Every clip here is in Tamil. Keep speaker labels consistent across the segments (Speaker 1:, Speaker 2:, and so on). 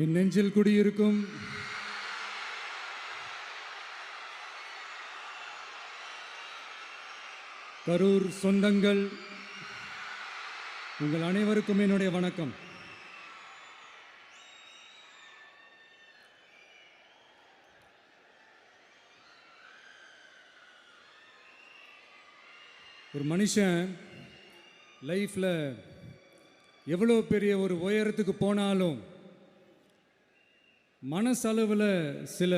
Speaker 1: என் நெஞ்சில் குடியிருக்கும் கரூர் சொந்தங்கள், உங்கள் அனைவருக்கும் என்னுடைய வணக்கம். ஒரு மனுஷன் லைஃப்பில் எவ்வளோ பெரிய ஒரு உயரத்துக்கு போனாலும் மனசளவில் சில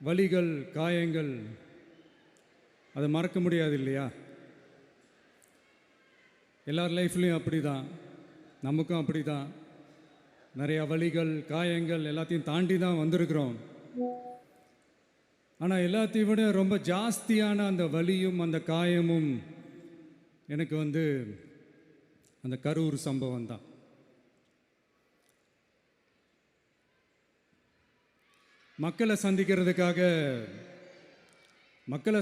Speaker 1: வலிகள், காயங்கள் அதை மறக்க முடியாது இல்லையா? எல்லார் லைஃப்லேயும் அப்படி தான், நமக்கும் அப்படி தான். நிறையா வலிகள், காயங்கள் எல்லாத்தையும் தாண்டி தான் வந்திருக்கிறோம். ஆனால் எல்லாத்தையும் விட ரொம்ப ஜாஸ்தியான அந்த வலியும் அந்த காயமும் எனக்கு அந்த கரூர் சம்பவம் தான். மக்களை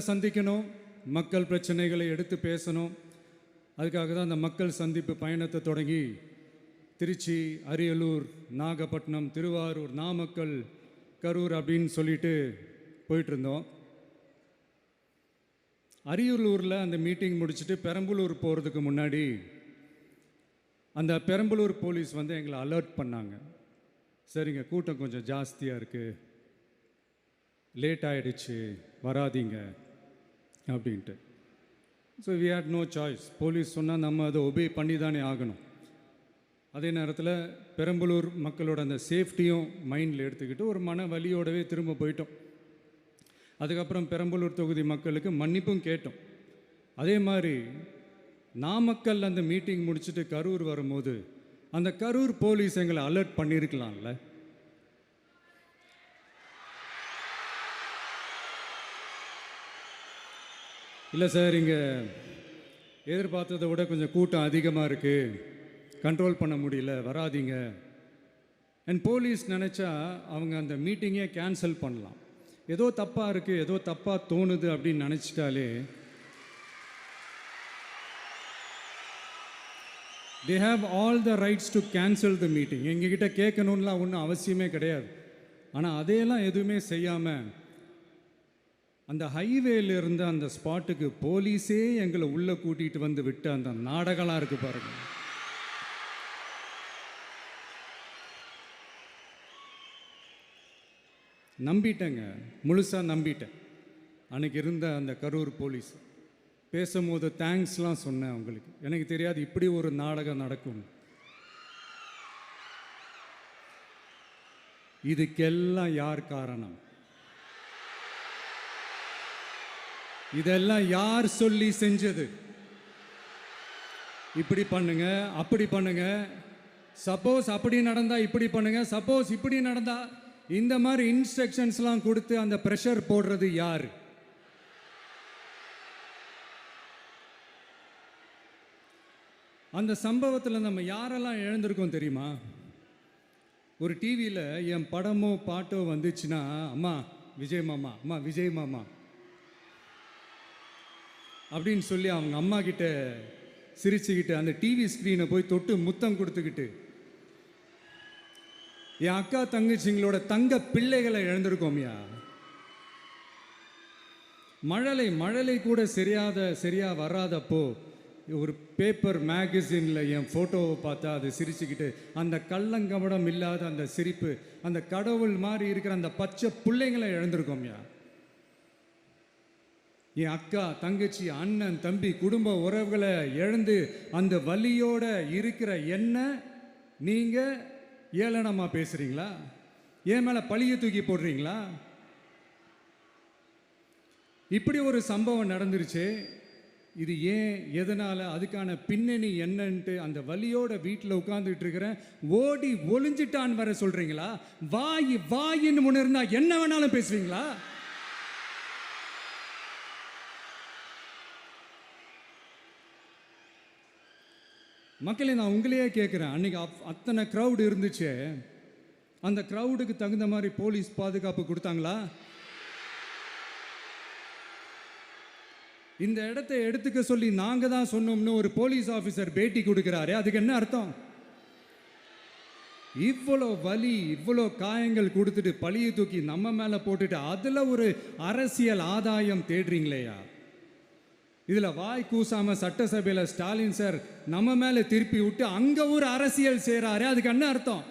Speaker 1: சந்திக்கணும், மக்கள் பிரச்சனைகளை எடுத்து பேசணும். அதுக்காக தான் அந்த மக்கள் சந்திப்பு பயணத்தை தொடங்கி திருச்சி, அரியலூர், நாகப்பட்டினம், திருவாரூர், நாமக்கல், கரூர் அப்படின்னு சொல்லிட்டு போயிட்டுருந்தோம். அரியலூரில் அந்த மீட்டிங் முடிச்சுட்டு பெரம்பலூர் போகிறதுக்கு முன்னாடி அந்த பெரம்பலூர் போலீஸ் எங்களை அலர்ட் பண்ணாங்க. சரிங்க, கூட்டம் கொஞ்சம் ஜாஸ்தியாக இருக்குது, லேட் ஆகிடுச்சு, வராதிங்க அப்படின்ட்டு. So we had no choice. Police சொன்னால் நம்ம அதை ஒபே பண்ணி தானே ஆகணும். அதே நேரத்தில் பெரம்பலூர் மக்களோட அந்த சேஃப்டியும் மைண்டில் எடுத்துக்கிட்டு ஒரு மன வலியோடவே திரும்ப போயிட்டோம். அதுக்கப்புறம் பெரம்பலூர் தொகுதி மக்களுக்கு மன்னிப்பும் கேட்டோம். அதே மாதிரி நாமக்கல் அந்த மீட்டிங் முடிச்சுட்டு கரூர் வரும்போது அந்த கரூர் போலீஸ் எங்களை அலர்ட் பண்ணியிருக்கலாம்ல. இல்லை சார், இங்கே எதிர்பார்த்ததை விட கொஞ்சம் கூட்டம் அதிகமாக இருக்குது, கண்ட்ரோல் பண்ண முடியல, வராதிங்க. அண்ட் போலீஸ் நினச்சா அவங்க அந்த மீட்டிங்கே கேன்சல் பண்ணலாம். ஏதோ தப்பாக இருக்குது, ஏதோ தப்பாக தோணுது அப்படின்னு நினச்சிட்டாலே they have all the rights to cancel the meeting. எங்ககிட்ட கேட்கணும்லாம் ஒன்றும் அவசியமே கிடையாது. ஆனால் அதையெல்லாம் எதுவுமே செய்யாமல் அந்த ஹைவேல இருந்து அந்த ஸ்பாட்டுக்கு போலீஸே எங்களை உள்ளே கூட்டிகிட்டு வந்து விட்டு அந்த நாடகம்லாம் இருக்குது பாருங்க. நம்பிட்டேங்க, முழுசாக நம்பிட்டேன். அன்றைக்கி இருந்த அந்த கரூர் போலீஸ் பேசும்போது தேங்க்ஸ்லாம் சொன்னேன் அவங்களுக்கு. எனக்கு தெரியாது இப்படி ஒரு நாடகம் நடக்கும். இதுக்கெல்லாம் யார் காரணம்? இதெல்லாம் யார் சொல்லி செஞ்சது? இப்படி பண்ணுங்க, அப்படி பண்ணுங்க, சப்போஸ் அப்படி நடந்தா இப்படி பண்ணுங்க, சப்போஸ் இப்படி நடந்தா இந்த மாதிரி இன்ஸ்ட்ரக்ஷன்ஸ்லாம் கொடுத்து அந்த ப்ரெஷர் போடுறது யார்? அந்த சம்பவத்தில் நம்ம யாரெல்லாம் எழுந்திருக்கோம் தெரியுமா? ஒரு டிவியில் என் படமோ பாட்டோ வந்துச்சுன்னா, அம்மா விஜய் மாமா, அம்மா விஜய் மாமா அப்படின்னு சொல்லி அவங்க அம்மா கிட்ட சிரிச்சுக்கிட்டு அந்த டிவி ஸ்க்ரீனை போய் தொட்டு முத்தம் கொடுத்துக்கிட்டு என் அக்கா தங்கச்சிங்களோட தங்க பிள்ளைகளை இழந்திருக்கோம்யா. மழலை கூட சரியா வராதப்போ ஒரு பேப்பர் மேகசினில் என் ஃபோட்டோவை பார்த்தா அது சிரிச்சுக்கிட்டு அந்த கள்ளங்கபடம் இல்லாத அந்த சிரிப்பு, அந்த கடவுள் மாதிரி இருக்கிற அந்த பச்சை பிள்ளைங்களை இழந்திருக்கோம்யா. என் அக்கா தங்கச்சி, அண்ணன், தம்பி, குடும்ப உறவுகளை இழந்து அந்த வலியோட இருக்கிற என்ன நீங்கள் ஏளனமாக பேசுகிறீங்களா? என் மேலே பழிய தூக்கி போடுறீங்களா? இப்படி ஒரு சம்பவம் நடந்துருச்சு. இது ஏன், எதனால், அதுக்கான பின்னணி என்னன்ட்டு அந்த வலியோட வீட்டில் உட்காந்துட்டு இருக்கிறேன். ஓடி ஒளிஞ்சிட்டான்னு வர சொல்கிறீங்களா? வாயின்னு முன்ன இருந்தா என்ன வேணாலும் பேசுவீங்களா? மக்களே, நான் உங்களையே கேட்குறேன். அன்றைக்கி அத்தனை க்ரௌடு இருந்துச்சு, அந்த க்ரௌடுக்கு தகுந்த மாதிரி போலீஸ் பாதுகாப்பு கொடுத்தாங்களா? இந்த இடத்தை எடுத்துக்க சொல்லி நாங்கள் தான் சொன்னோம்னு ஒரு போலீஸ் ஆஃபீஸர் பேட்டி கொடுக்குறாரு. அதுக்கு என்ன அர்த்தம்? இவ்வளோ வலி, இவ்வளோ காயங்கள் கொடுத்துட்டு பழியை தூக்கி நம்ம மேலே போட்டுட்டு அதில் ஒரு அரசியல் ஆதாயம் தேடுறீங்களேயா? இதில் வாய் கூசாம சட்டசபையில் ஸ்டாலின் சார் நம்ம மேலே திருப்பி விட்டு அங்கே ஒரு அரசியல் செய்கிறாரு. அதுக்கு என்ன அர்த்தம்?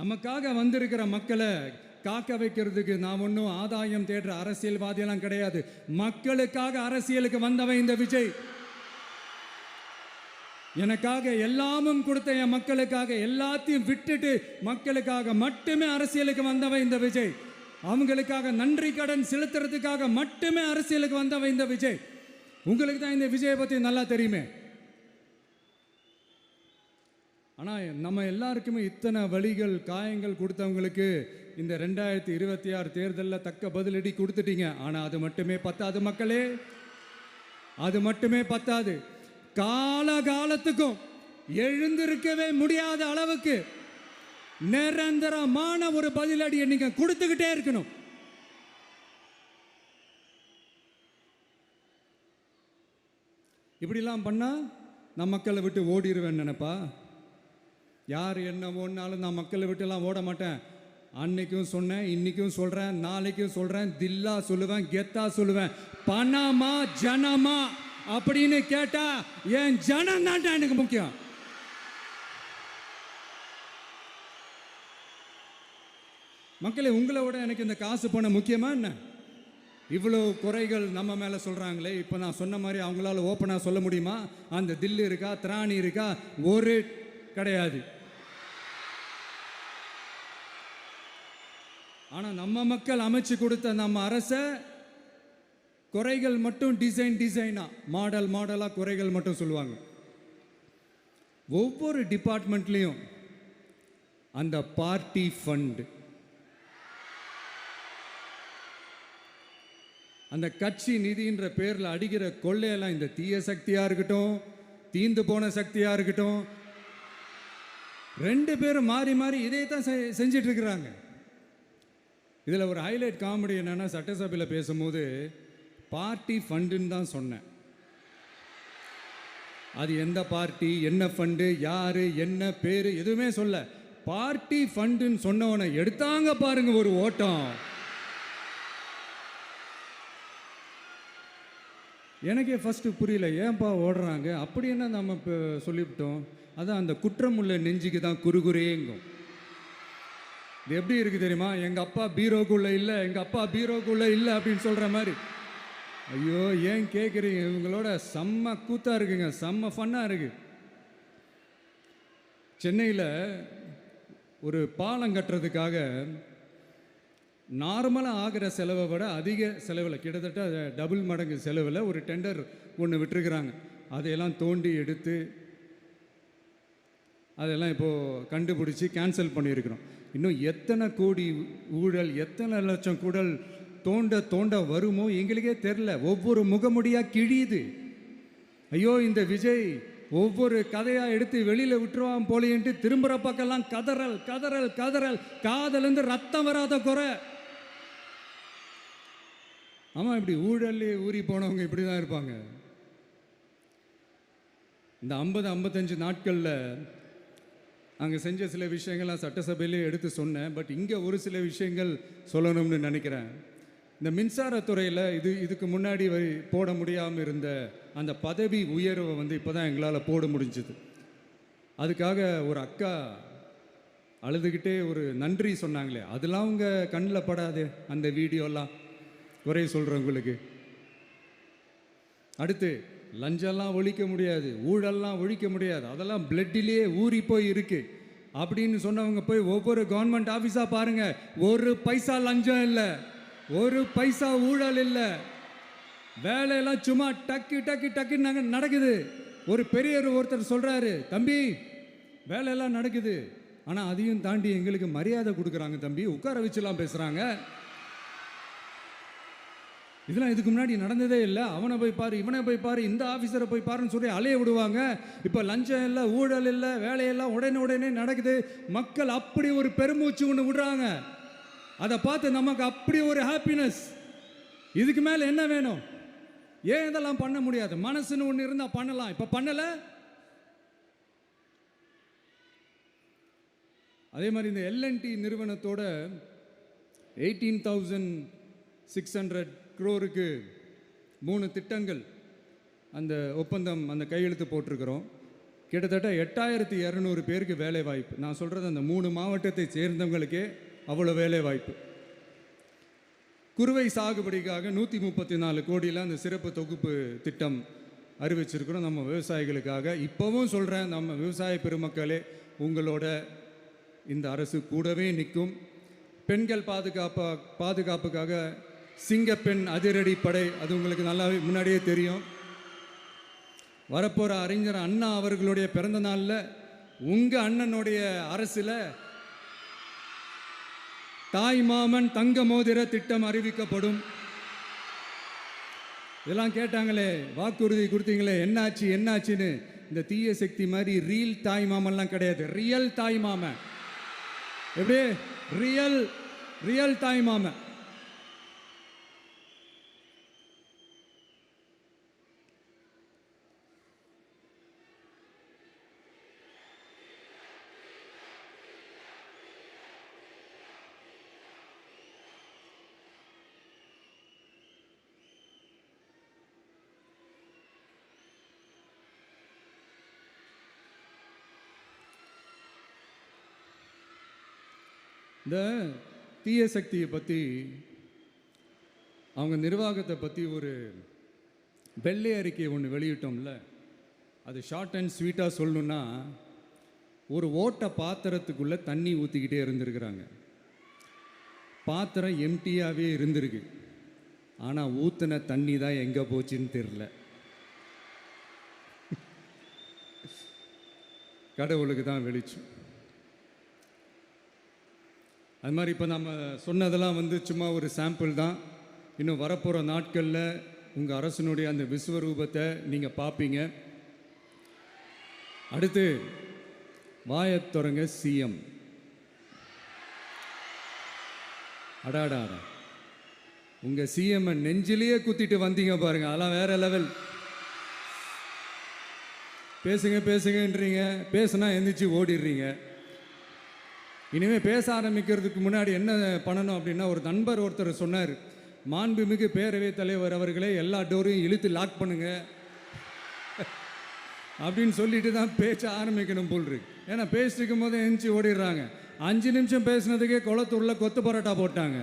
Speaker 1: நமக்காக வந்திருக்கிற மக்களை காக்க வைக்கிறதுக்கு நான் ஒன்றும் ஆதாயம் தேடுற அரசியல்வாதியெல்லாம் கிடையாது. மக்களுக்காக அரசியலுக்கு வந்தவன் இந்த விஜய். எனக்காக எல்லாமும் கொடுத்த என் மக்களுக்காக எல்லாத்தையும் விட்டுட்டு மக்களுக்காக மட்டுமே அரசியலுக்கு வந்தவன் இந்த விஜய். அவங்களுக்காக நன்றி கடன் செலுத்துறதுக்காக மட்டுமே அரசியலுக்கு வந்தவன் இந்த விஜய். உங்களுக்கு தான் இந்த விஜயை பற்றி நல்லா தெரியுமே. ஆனால் நம்ம எல்லாருக்குமே இத்தனை வலிகள் காயங்கள் கொடுத்தவங்களுக்கு இந்த 2026 தேர்தலில் தக்க பதிலடி கொடுத்துட்டீங்க. ஆனால் அது மட்டுமே பத்தாது மக்களே, அது மட்டுமே பத்தாது. காலகாலத்துக்கும் எழுந்திருக்கவே முடியாத அளவுக்கு நிரந்தரமான ஒரு பதிலடியை நீங்க கொடுத்துக்கிட்டே இருக்கணும். இப்படிலாம் பண்ணா நான் மக்களை விட்டு ஓடிடுவேன் நினைப்பா? யார் என்ன ஓடினாலும் நான் மக்களை விட்டுலாம் ஓட மாட்டேன். அன்னைக்கும் சொன்னேன், இன்னைக்கும் சொல்றேன், நாளைக்கும் சொல்றேன், தில்லா சொல்லுவேன், கெத்தா சொல்லுவேன். பணமா ஜனமா அப்படின்னு கேட்டா என் ஜனம் தான் எனக்கு முக்கியம். மக்களே, உங்களை விட எனக்கு இந்த காசு பணம் முக்கியமா என்ன? இவ்வளோ குறைகள் நம்ம மேலே சொல்கிறாங்களே, இப்போ நான் சொன்ன மாதிரி அவங்களால ஓப்பனாக சொல்ல முடியுமா? அந்த தில்லு இருக்கா, திராணி இருக்கா? ஒரு கிடையாது. ஆனால் நம்ம மக்கள் அமைச்சு கொடுத்த நம்ம அரசை குறைகள் மட்டும் டிசைனா மாடலாக குறைகள் மட்டும் சொல்லுவாங்க. ஒவ்வொரு டிபார்ட்மெண்ட்லேயும் அந்த பார்ட்டி ஃபண்ட், அந்த கட்சி நிதின்ற பேரில் அடிக்கிற கொள்ளையெல்லாம் இந்த தீய சக்தியாக இருக்கட்டும், தீந்து போன சக்தியாக இருக்கட்டும், ரெண்டு பேரும் மாறி மாறி இதே தான் செஞ்சிட்டு இருக்கிறாங்க. இதில் ஒரு ஹைலைட் காமெடி என்னன்னா, சட்டசபையில் பேசும்போது பார்ட்டி ஃபண்டுன்னு தான் சொன்னேன். அது எந்த பார்ட்டி, என்ன ஃபண்டு, யாரு, என்ன பேரு, எதுவுமே சொல்ல. பார்ட்டி ஃபண்டுன்னு சொன்னவனை எடுத்தாங்க பாருங்க ஒரு ஓட்டம். எனக்கே ஃபஸ்ட்டு புரியல, ஏன்பா ஓடுறாங்க? அப்படி என்ன நம்ம இப்போ சொல்லிவிட்டோம்? அதான் அந்த குற்றம் உள்ள நெஞ்சுக்கு தான் குறுகுறேங்கும். இது எப்படி இருக்குது தெரியுமா? எங்கள் அப்பா பீரோக்குள்ளே இல்லை, எங்கள் அப்பா பீரோக்குள்ளே இல்லை அப்படின்னு சொல்கிற மாதிரி. ஐயோ, ஏன் கேட்குறீங்க? இவங்களோட செம்ம கூத்தாக இருக்குங்க, செம்ம ஃபன்னாக இருக்குது. சென்னையில் ஒரு பாலம் கட்டுறதுக்காக நார்மலாக ஆகிற செலவை விட அதிக செலவில், கிட்டத்தட்ட டபுள் மடங்கு செலவில் ஒரு டெண்டர் ஒன்று விட்டுருக்குறாங்க. அதையெல்லாம் தோண்டி எடுத்து அதெல்லாம் இப்போது கண்டுபிடிச்சி கேன்சல் பண்ணியிருக்கிறோம். இன்னும் எத்தனை கோடி ஊழல், எத்தனை லட்சம் குடல் தோண்ட வருமோ எங்களுக்கே தெரில. ஒவ்வொரு முகமுடியாக கிழியுது. ஐயோ, இந்த விஜய் ஒவ்வொரு கதையாக எடுத்து வெளியில் விட்டுருவான் போலேன்ட்டு திரும்புகிற பக்கம்லாம் கதறல் கதறல் கதறல், காதலேருந்து ரத்தம் வராத குறை. ஆமாம், இப்படி ஊழல்லே ஊறி போனவங்க இப்படி தான் இருப்பாங்க. இந்த 50-55 நாட்களில் அங்கே செஞ்ச சில விஷயங்கள்லாம் சட்டசபையிலே எடுத்து சொன்னேன். பட் இங்கே ஒரு சில விஷயங்கள் சொல்லணும்னு நினைக்கிறேன். இந்த மின்சாரத்துறையில் இதுக்கு முன்னாடி போட முடியாமல் இருந்த அந்த பதவி உயர்வை இப்போ தான் எங்களால் போட முடிஞ்சுது. அதுக்காக ஒரு அக்கா அழுதுகிட்டே ஒரு நன்றி சொன்னாங்களே, அதெல்லாம் உங்கள் கண்ணில் படாது அந்த வீடியோலாம், குறை சொல்கிறவங்களுக்கு. அடுத்து லஞ்சம்லாம் ஒழிக்க முடியாது, ஊழல்லாம் ஒழிக்க முடியாது, அதெல்லாம் பிளட்டிலே ஊறி போய் இருக்கு அப்படின்னு சொன்னவங்க போய் ஒவ்வொரு கவர்மெண்ட் ஆஃபீஸாக பாருங்கள். ஒரு பைசா லஞ்சம் இல்லை, ஒரு பைசா ஊழல் இல்லை. வேலையெல்லாம் சும்மா டக்கு டக்கு டக்குன்னு நடக்குது. ஒரு பெரியவர் ஒருத்தர் சொல்கிறாரு, தம்பி வேலையெல்லாம் நடக்குது, ஆனால் அதையும் தாண்டி எங்களுக்கு மரியாதை கொடுக்குறாங்க தம்பி, உட்கார வச்சுலாம் பேசுகிறாங்க. இதெல்லாம் இதுக்கு முன்னாடி நடந்ததே இல்லை. அவனை போய் பாரு, இவனை போய் பாரு, இந்த ஆஃபீஸரை போய் பாருன்னு சொல்லி அலைய விடுவாங்க. இப்போ லஞ்சம் இல்லை, ஊழல் இல்லை, வேலையெல்லாம் உடனே நடக்குது. மக்கள் அப்படி ஒரு பெருமூச்சு ஒன்று விடுறாங்க. அதை பார்த்து நமக்கு அப்படி ஒரு ஹாப்பினஸ். இதுக்கு மேலே என்ன வேணும்? ஏன் இதெல்லாம் பண்ண முடியாது? மனசுன்னு ஒன்று இருந்தால் பண்ணலாம். இப்போ பண்ணலை. அதே மாதிரி இந்த எல்என்டி நிறுவனத்தோட 18,600 crore-க்கு 3 திட்டங்கள் அந்த ஒப்பந்தம் அந்த கையெழுத்து போட்டிருக்கிறோம். கிட்டத்தட்ட 8,200 பேருக்கு வேலை வாய்ப்பு. நான் சொல்கிறது அந்த 3 மாவட்டத்தை சேர்ந்தவங்களுக்கே அவ்வளோ வேலை வாய்ப்பு. குறுவை சாகுபடிக்காக 134 கோடியில் அந்த சிறப்பு தொகுப்பு திட்டம் அறிவிச்சிருக்கிறோம் நம்ம விவசாயிகளுக்காக. இப்போவும் சொல்கிறேன், நம்ம விவசாய பெருமக்களே, உங்களோட இந்த அரசு கூடவே நிற்கும். பெண்கள் பாதுகாப்புக்காக சிங்கப்பெண் அதிரடி படை, அது உங்களுக்கு நல்லாவே முன்னாடியே தெரியும். வரப்போகிற அறிஞர் அண்ணா அவர்களுடைய பிறந்த நாளில் உங்கள் அண்ணனுடைய அரசில் தாய் மாமன் தங்க மோதிர திட்டம் அறிவிக்கப்படும். இதெல்லாம் கேட்டாங்களே, வாக்குறுதி கொடுத்தீங்களே, என்னாச்சுன்னு. இந்த தீய சக்தி மாதிரி ரீல் தாய் மாமன்லாம் கிடையாது, ரியல் தாய் மாமன். எப்படி ரியல் தாய் மாமன். இந்த தீய சக்தியை பற்றி, அவங்க நிர்வாகத்தை பற்றி ஒரு வெள்ளை அறிக்கையை ஒன்று வெளியிட்டோம்ல, அது ஷார்ட் அண்ட் ஸ்வீட்டாக சொல்லணுன்னா, ஒரு ஓட்டை பாத்திரத்துக்குள்ளே தண்ணி ஊற்றிக்கிட்டே இருந்திருக்கிறாங்க. பாத்திரம் எம்டியாகவே இருந்திருக்கு, ஆனால் ஊற்றின தண்ணி தான் எங்கே போச்சுன்னு தெரில. கடவுளுக்கு தான் வெளிச்சம். அது மாதிரி இப்போ நம்ம சொன்னதெல்லாம் சும்மா ஒரு சாம்பிள் தான். இன்னும் வரப்போகிற நாட்களில் உங்கள் அரசனுடைய அந்த விஸ்வரூபத்தை நீங்கள் பார்ப்பீங்க. அடுத்து வாயத்தொடங்க சிஎம். அடாடா, உங்கள் சிஎம் நெஞ்சிலேயே குத்திட்டு வந்தீங்க பாருங்க, அதெல்லாம் வேற லெவல். பேசுங்கன்றீங்க, பேசுனா எந்திரிச்சு ஓடிடுறீங்க. இனிமேல் பேச ஆரம்பிக்கிறதுக்கு முன்னாடி என்ன பண்ணணும் அப்படின்னா, ஒரு நண்பர் ஒருத்தர் சொன்னார், மாண்புமிகு பேரவைத் தலைவர் அவர்களே, எல்லா டோரையும் இழுத்து லாக் பண்ணுங்க அப்படின்னு சொல்லிட்டு தான் பேச்ச ஆரம்பிக்கணும் போல் இருக்கு. ஏன்னா பேசிட்டு இருக்கும் போது எந்திரிச்சு ஓடிடுறாங்க. 5 நிமிஷம் பேசுனதுக்கே குளத்தூரில் கொத்து பரோட்டா போட்டாங்க.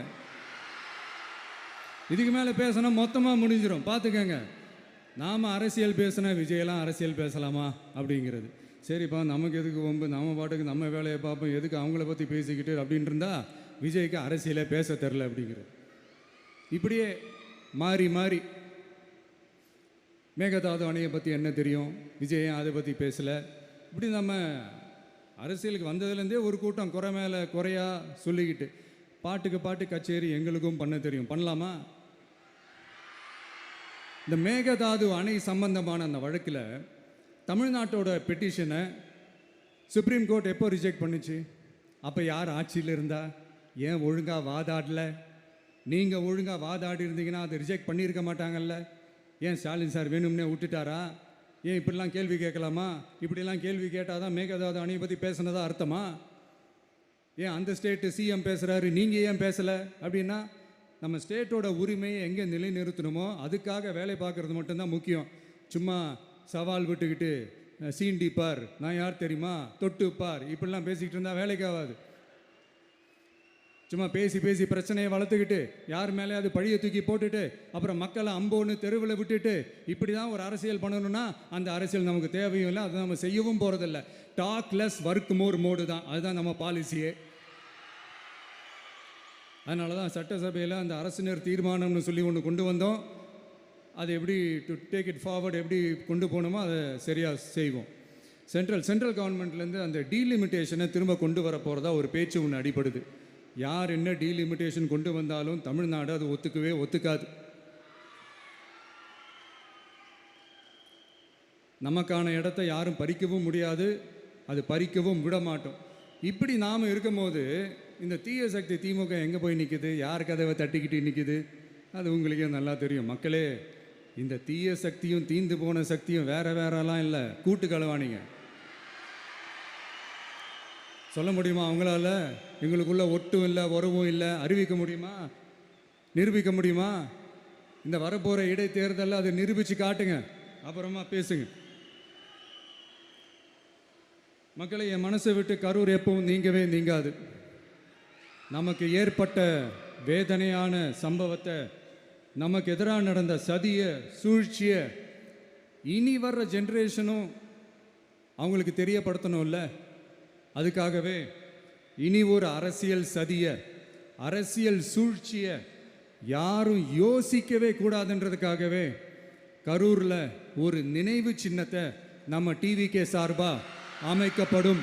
Speaker 1: இதுக்கு மேலே பேசினா மொத்தமாக முடிஞ்சிடும், பார்த்துக்கங்க. நாம் அரசியல் பேசினா விஜயெல்லாம் அரசியல் பேசலாமா அப்படிங்கிறது. சரிப்பா, நமக்கு எதுக்கு வம்பு, நம்ம பாட்டுக்கு நம்ம வேலையை பார்ப்போம், எதுக்கு அவங்கள பற்றி பேசிக்கிட்டு அப்படின்னு இருந்தால் விஜய்க்கு அரசியலே பேச தெரில அப்படிங்கிறது. இப்படியே மாறி மேகதாது அணையை பற்றி என்ன தெரியும், விஜய் அதை பற்றி பேசலை. இப்படி நம்ம அரசியலுக்கு வந்ததுலேருந்தே ஒரு கூட்டம் குறை மேலே குறையா சொல்லிக்கிட்டு, பாட்டு கச்சேரி எங்களுக்கும் பண்ண தெரியும், பண்ணலாமா? இந்த மேகதாது அணை சம்பந்தமான அந்த வழக்கில் தமிழ்நாட்டோட பெட்டிஷனை சுப்ரீம் கோர்ட் எப்போ ரிஜெக்ட் பண்ணுச்சு? அப்போ யார் ஆட்சியில் இருந்தா? ஏன் ஒழுங்காக வாதாடல? நீங்கள் ஒழுங்காக வாதாடி இருந்தீங்கன்னா அதை ரிஜெக்ட் பண்ணியிருக்க மாட்டாங்கல்ல. ஏன் ஸ்டாலின் சார் வேணும்னே விட்டுட்டாரா? ஏன் இப்படிலாம் கேள்வி கேட்கலாமா? இப்படிலாம் கேள்வி கேட்டால் தான் மேகதாது அணையை பற்றி பேசுனதா அர்த்தமா? ஏன் அந்த ஸ்டேட்டு சிஎம் பேசுகிறாரு, நீங்கள் ஏன் பேசலை அப்படின்னா, நம்ம ஸ்டேட்டோட உரிமையை எங்கே நிலைநிறுத்தணுமோ அதுக்காக வேலை பார்க்குறது மட்டும்தான் முக்கியம். சும்மா சவால் விட்டுக்கிட்டு சீண்டிப்பார், நான் யார் தெரியுமா, தொட்டுப்பார், இப்படிலாம் பேசிக்கிட்டு இருந்தால் வேலைக்கு ஆகாது. சும்மா பேசி பிரச்சனையை வளர்த்துக்கிட்டு யார் மேலே அது பழியை தூக்கி போட்டுட்டு அப்புறம் மக்களை அம்போன்னு தெருவில் விட்டுட்டு இப்படி தான் ஒரு அரசியல் பண்ணணும்னா அந்த அரசியல் நமக்கு தேவையும் இல்லை, அதை நம்ம செய்யவும் போகிறதில்ல. Talk less work more mode தான், அதுதான் நம்ம பாலிசியே. அதனால தான் சட்டசபையில் அந்த அரசினர் தீர்மானம்னு சொல்லி ஒன்று கொண்டு வந்தோம். அது எப்படி டு டேக் இட் ஃபார்வர்ட், எப்படி கொண்டு போகணுமோ அதை சரியாக செய்வோம். சென்ட்ரல் கவர்மெண்ட்லேருந்து அந்த டீலிமிட்டேஷனை திரும்ப கொண்டு வர போகிறதா ஒரு பேச்சு ஒன்று அடிப்படுது. யார் என்ன டீலிமிட்டேஷன் கொண்டு வந்தாலும் தமிழ்நாடு அது ஒத்துக்காது. நமக்கான இடத்த யாரும் பறிக்கவும் முடியாது, அது பறிக்கவும் விட மாட்டோம். இப்படி நாம் இருக்கும்போது இந்த தீய சக்தி திமுக எங்கே போய் நிற்குது, யார் கதவை தட்டிக்கிட்டு நிற்குது, அது உங்களுக்கே நல்லா தெரியும். மக்களே, இந்த தீய சக்தியும் தீந்து போன சக்தியும் வேறலாம் இல்லை, கூட்டு களவாணிங்க. சொல்ல முடியுமா அவங்களால? எங்களுக்குள்ள ஒட்டும் இல்லை, உறவும் இல்லை, அறிவிக்க முடியுமா? நிரூபிக்க முடியுமா? இந்த வரப்போகிற இடைத்தேர்தலில் அதை நிரூபித்து காட்டுங்க, அப்புறமா பேசுங்க. மக்களை, என் மனசை விட்டு கரூர் எப்பவும் நீங்கவே நீங்காது. நமக்கு ஏற்பட்ட வேதனையான சம்பவத்தை, நமக்கு எதிராக நடந்த சதியை, சூழ்ச்சியை இனி வர்ற ஜென்ரேஷனும் அவங்களுக்கு தெரியப்படுத்தணும்ல. அதுக்காகவே இனி ஒரு அரசியல் சதியை, அரசியல் சூழ்ச்சியை யாரும் யோசிக்கவே கூடாதுன்றதுக்காகவே கரூரில் ஒரு நினைவு சின்னத்தை நம்ம டிவிகே சார்பாக அமைக்கப்படும்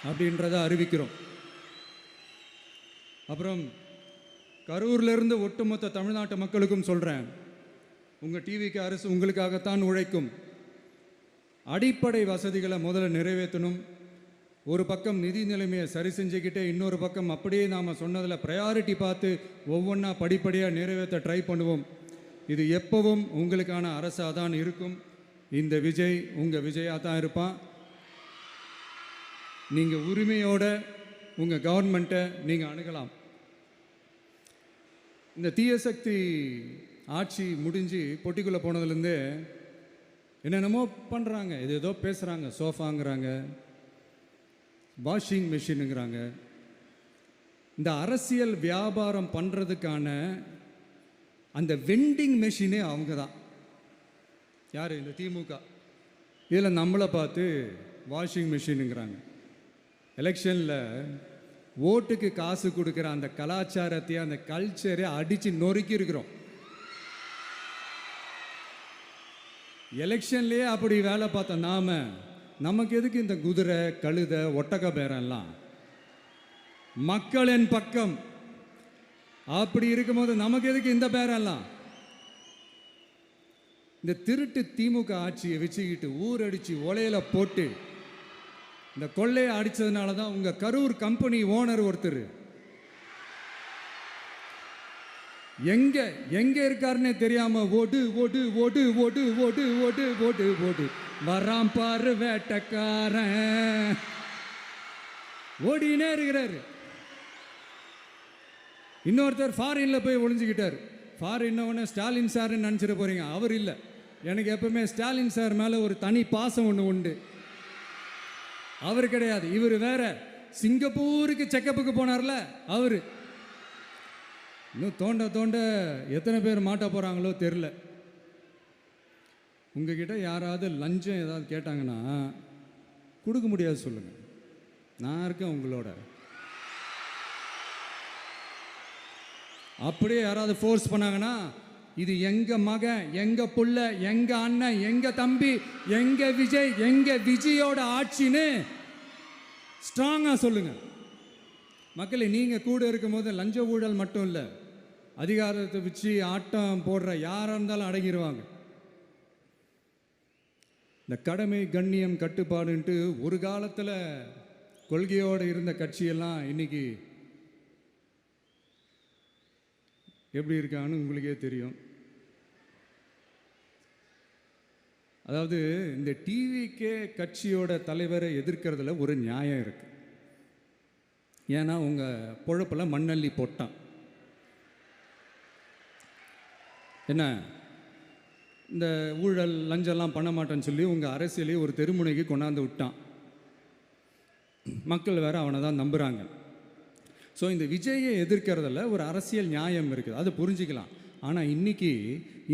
Speaker 1: அப்படின்றத அறிவிக்கிறோம். அப்புறம் கரூர்லேருந்து ஒட்டுமொத்த தமிழ்நாட்டு மக்களுக்கும் சொல்கிறேன், உங்கள் டிவிக்கு அரசு உங்களுக்காகத்தான் உழைக்கும். அடிப்படை வசதிகளை முதல்ல நிறைவேற்றணும். ஒரு பக்கம் நிதி நிலைமையை சரி செஞ்சுக்கிட்டே, இன்னொரு பக்கம் அப்படியே நாம் சொன்னதில் ப்ரையாரிட்டி பார்த்து ஒவ்வொன்றா படிப்படியாக நிறைவேற்ற ட்ரை பண்ணுவோம். இது எப்பவும் உங்களுக்கான அரசாக தான் இருக்கும். இந்த விஜய் உங்கள் விஜயாக தான் இருப்பான். நீங்கள் உரிமையோட உங்கள் கவர்மெண்ட்டை நீங்கள் அணுகலாம். இந்த தீய சக்தி ஆட்சி முடிஞ்சு பொட்டிக்குள்ளே போனதுலேருந்து என்னென்னமோ பண்ணுறாங்க, ஏதோ பேசுகிறாங்க. சோஃபாங்கிறாங்க, வாஷிங் மிஷினுங்கிறாங்க. இந்த அரசியல் வியாபாரம் பண்ணுறதுக்கான அந்த வெண்டிங் மெஷினே அவங்க தான். யார்? இந்த திமுக. இதில் நம்மளை பார்த்து வாஷிங் மிஷினுங்கிறாங்க. எலெக்ஷனில் ஓட்டுக்கு காசு கொடுக்குற அந்த கலாச்சாரத்தையும் அந்த கல்ச்சரை அடித்து நொறுக்கி இருக்கிறோம். எலெக்ஷன்லேயே அப்படி வேலை பார்த்தோம். நமக்கு எதுக்கு இந்த குதிரை, கழுதை, ஒட்டக பேரெல்லாம்? மக்களின் பக்கம். அப்படி இருக்கும்போது நமக்கு எதுக்கு இந்த பேரெல்லாம்? இந்த திருட்டு திமுக ஆட்சியை வச்சுக்கிட்டு ஊரடிச்சு ஒலையில போட்டு இந்த கொள்ளையை அடித்ததுனால தான் உங்கள் கரூர் கம்பெனி ஓனர் ஒருத்தர் எங்கே இருக்காருன்னே தெரியாமல் ஓடு ஓடு ஓடு ஓடு ஓடு ஓடு ஓடு ஓடு வராம் பாரு வேட்டக்காரன் ஓடினே இருக்கிறாரு. இன்னொருத்தர் ஃபாரின்ல போய் ஒளிஞ்சுக்கிட்டார். ஃபாரின் ஸ்டாலின் சார்ன்னு நினச்சிட போறீங்க. அவர் இல்லை. எனக்கு எப்பவுமே ஸ்டாலின் சார் மேலே ஒரு தனி பாசம் ஒன்று உண்டு. அவர் கிடையாது, இவர் வேற. சிங்கப்பூருக்கு செக்கப்புக்கு போனார்ல அவர். இன்னும் தோண்ட தோண்ட எத்தனை பேர் மாட்ட போகிறாங்களோ தெரில. உங்ககிட்ட யாராவது லஞ்சம் ஏதாவது கேட்டாங்கன்னா கொடுக்க முடியாது சொல்லுங்கள், நான் இருக்கேன் உங்களோட. அப்படியே யாராவது ஃபோர்ஸ் பண்ணாங்கன்னா, இது எங்க மகன், எங்க புள்ள, எங்க அண்ணன், எங்க தம்பி, எங்க விஜய், எங்க விஜயோட ஆட்சின்னு ஸ்ட்ராங்கா சொல்லுங்க. மக்களை, நீங்க கூட இருக்கும் போது லஞ்ச ஊழல் மட்டும் இல்லை, அதிகாரத்தை வச்சு ஆட்டம் போடுற யாரா இருந்தாலும் அடங்கிடுவாங்க. இந்த கடமை, கண்ணியம், கட்டுப்பாடுன்ட்டு ஒரு காலத்தில் கொள்கையோடு இருந்த கட்சியெல்லாம் இன்னைக்கு எப்படி இருக்கான்னு உங்களுக்கே தெரியும். அதாவது இந்த டிவிகே கட்சியோட தலைவரை எதிர்க்கிறதுல ஒரு நியாயம் இருக்கு. ஏன்னா உங்கள் பொழப்பில் மண்ணள்ளி போட்டான். என்ன, இந்த ஊழல் லஞ்சம்லாம் பண்ண மாட்டேன்னு சொல்லி உங்கள் அரசியலையே ஒரு தெருமுனைக்கு கொண்டாந்து விட்டான். மக்கள் வேற அவனை தான் நம்புகிறாங்க. ஸோ இந்த விஜயை எதிர்க்கிறதுல ஒரு அரசியல் நியாயம் இருக்குது, அதை புரிஞ்சிக்கலாம். ஆனால் இன்னைக்கு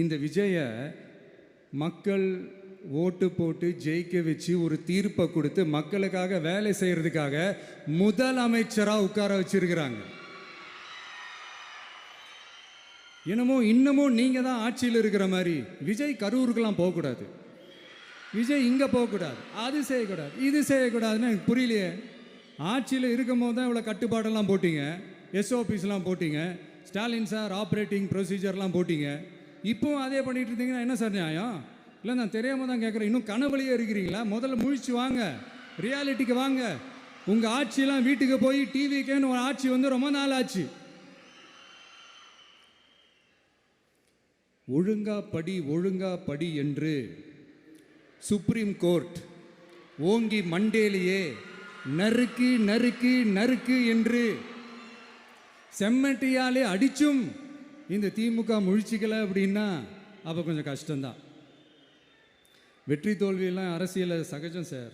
Speaker 1: இந்த விஜயை மக்கள் ஓட்டு போட்டு ஜெயிக்க வச்சு ஒரு தீர்ப்பை கொடுத்து மக்களுக்காக வேலை செய்கிறதுக்காக முதலமைச்சராக உட்கார வச்சிருக்கிறாங்க. இன்னமும் நீங்கள் தான் ஆட்சியில் இருக்கிற மாதிரி விஜய் கரூருக்கெல்லாம் போகக்கூடாது, விஜய் இங்கே போகக்கூடாது, அது செய்யக்கூடாது, இது செய்யக்கூடாதுன்னு எனக்கு புரியலையே. ஆட்சியில் இருக்கும் போது தான் இவ்வளோ கட்டுப்பாடெல்லாம் போட்டிங்க, எஸ்ஓபிஸ்லாம் போட்டிங்க, ஸ்டாலின் சார் ஆப்ரேட்டிங் ப்ரொசீஜர்லாம் போட்டிங்க. இப்போவும் அதே பண்ணிட்டு இருந்தீங்கன்னா என்ன சார் நியாயம்? இல்லை, நான் தெரியாமல் தான் கேட்குறேன். இன்னும் கனவுலையே இருக்கிறீங்களா? முதல்ல முழிச்சு வாங்க, ரியாலிட்டிக்கு வாங்க. உங்கள் ஆட்சியெல்லாம் வீட்டுக்கு போய் டிவிக்கேன்னு ஒரு ஆட்சி வந்து ரொம்ப நாள் ஆச்சு. ஒழுங்கா படி என்று சுப்ரீம் கோர்ட் ஓங்கி மண்டேலியே நறுக்கு நறுக்கு நறுக்கு என்று செம்மட்டியாலே அடிச்சும் இந்த திமுக முழிச்சிக்கல அப்படின்னா அப்போ கொஞ்சம் கஷ்டம்தான். வெற்றி தோல்வியெல்லாம் அரசியலில் சகஜம் சார்.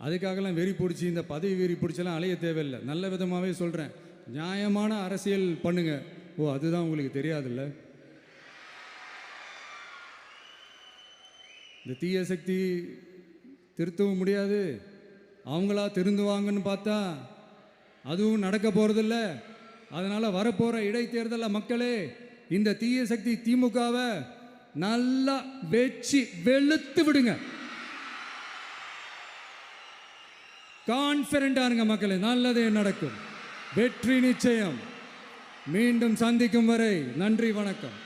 Speaker 1: அதுக்காகலாம் வெறி பிடிச்சி இந்த பதவி வெறி பிடிச்செல்லாம் அலைய தேவையில்லை. நல்ல விதமாகவே சொல்கிறேன், நியாயமான அரசியல் பண்ணுங்க. ஓ, அதுதான் உங்களுக்கு தெரியாதுல்ல. இந்த தீய சக்தி திருத்தவும் முடியாது, அவங்களா திருந்துவாங்கன்னு பார்த்தா அதுவும் நடக்க போகிறதில்ல. அதனால் வரப்போகிற இடைத்தேர்தலில் மக்களே இந்த தீய சக்தி திமுகவை நல்லா வெச்சு வெளுத்து விடுங்க. கான்ஃபிடண்டா இருங்க மக்களே, நல்லதே நடக்கும், வெற்றி நிச்சயம். மீண்டும் சந்திக்கும் வரை நன்றி, வணக்கம்.